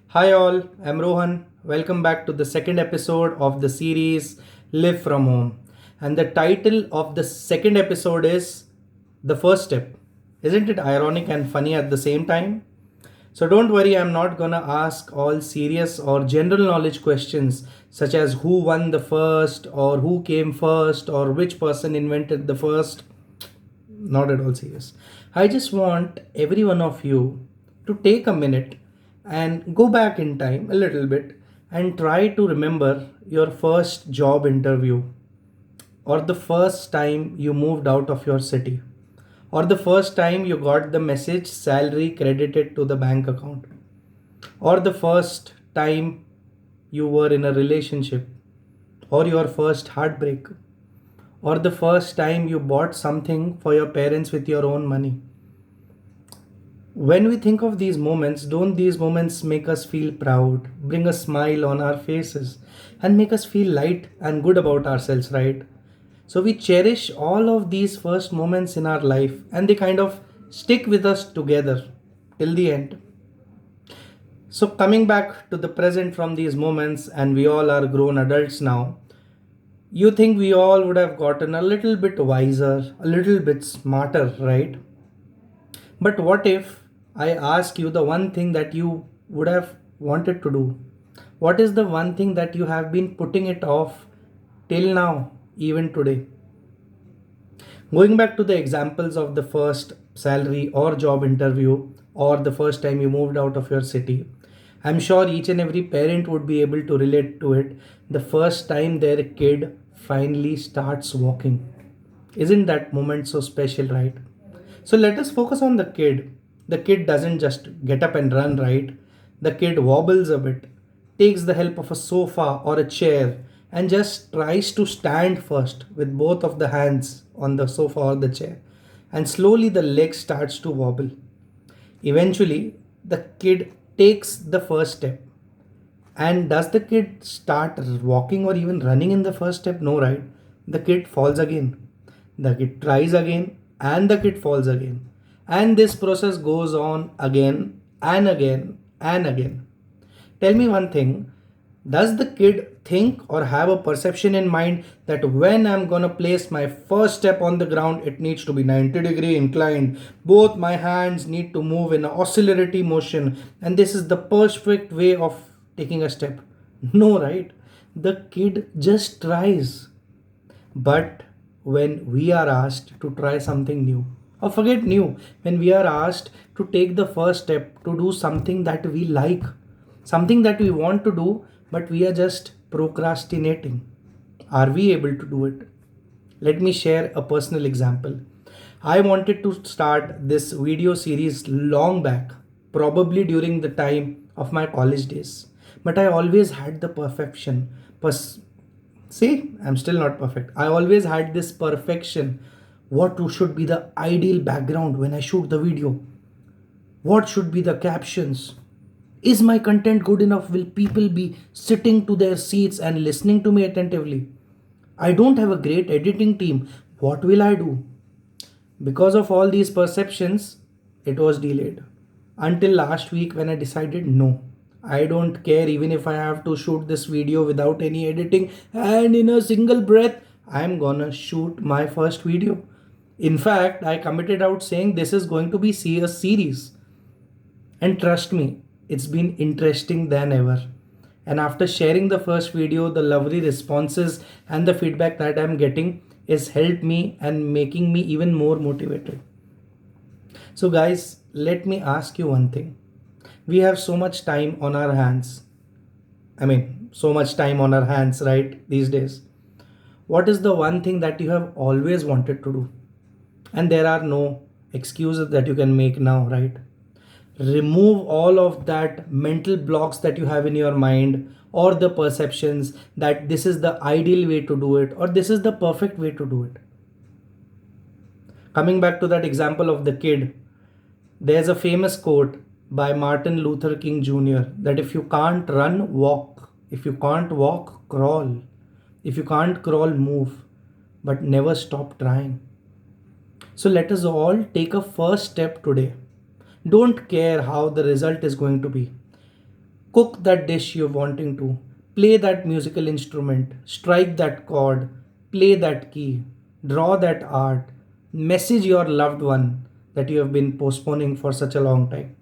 Hi, all, I'm Rohan. Welcome back to the second episode of the series Live from Home. And the title of the second episode is The First Step. Isn't it ironic and funny at the same time? So don't worry, I'm not gonna ask all serious or general knowledge questions such as who won the first, or who came first, or which person invented the first. Not at all serious. I just want every one of you to take a minute and go back in time a little bit and try to remember your first job interview, or the first time you moved out of your city, or the first time you got the message salary credited to the bank account, or the first time you were in a relationship, or your first heartbreak, or the first time you bought something for your parents with your own money. When we think of these moments, don't these moments make us feel proud, bring a smile on our faces, and make us feel light and good about ourselves, right? So we cherish all of these first moments in our life and they kind of stick with us together till the end. So, coming back to the present from these moments, and we all are grown adults now, you think we all would have gotten a little bit wiser, a little bit smarter, right? But what if I ask you the one thing that you would have wanted to do? What is the one thing that you have been putting it off till now, even today? Going back to the examples of the first salary or job interview, or the first time you moved out of your city, I'm sure each and every parent would be able to relate to it. The first time their kid finally starts walking. Isn't that moment so special, right? So let us focus on the kid. The kid doesn't just get up and run, right? The kid wobbles a bit, takes the help of a sofa or a chair, and just tries to stand first with both of the hands on the sofa or the chair. And slowly the leg starts to wobble. Eventually, the kid takes the first step. And does the kid start walking or even running in the first step? No, right? The kid falls again. The kid tries again and the kid falls again. And this process goes on again and again and again. Tell me one thing, does the kid think or have a perception in mind that when I'm gonna place my first step on the ground, it needs to be 90-degree inclined? Both my hands need to move in an oscillatory motion, and this is the perfect way of taking a step. No, right? The kid just tries. But when we are asked to try something new, or forget new, when we are asked to take the first step to do something that we like, something that we want to do, but we are just procrastinating, are we able to do it? Let me share a personal example. I wanted to start this video series long back, probably during the time of my college days. But I always had the perfection. See, I'm still not perfect. I always had this perfection. What should be the ideal background when I shoot the video? What should be the captions? Is my content good enough? Will people be sitting to their seats and listening to me attentively? I don't have a great editing team. What will I do? Because of all these perceptions, it was delayed. Until last week when I decided no. I don't care even if I have to shoot this video without any editing, and in a single breath, I'm gonna shoot my first video. In fact, I committed out saying this is going to be a series. And trust me, it's been interesting than ever. And after sharing the first video, the lovely responses and the feedback that I'm getting is helped me and making me even more motivated. So guys, let me ask you one thing. We have so much time on our hands. So much time on our hands, right? These days. What is the one thing that you have always wanted to do? And there are no excuses that you can make now, right? Remove all of that mental blocks that you have in your mind, or the perceptions that this is the ideal way to do it or this is the perfect way to do it. Coming back to that example of the kid, there's a famous quote by Martin Luther King Jr. that if you can't run, walk. If you can't walk, crawl. If you can't crawl, move, but never stop trying. So let us all take a first step today. Don't care how the result is going to be. Cook that dish you're wanting to, play that musical instrument, strike that chord, play that key, draw that art, message your loved one that you have been postponing for such a long time.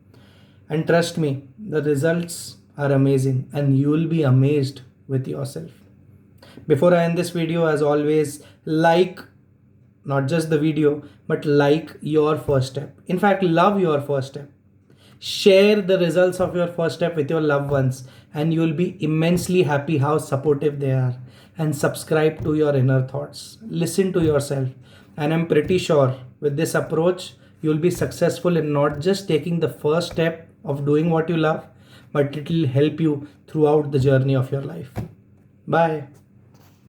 And trust me, the results are amazing and you will be amazed with yourself. Before I end this video, as always, like not just the video, but like your first step. In fact, love your first step. Share the results of your first step with your loved ones, and you will be immensely happy how supportive they are. And subscribe to your inner thoughts. Listen to yourself. And I'm pretty sure with this approach, you'll be successful in not just taking the first step of doing what you love, but it will help you throughout the journey of your life. Bye.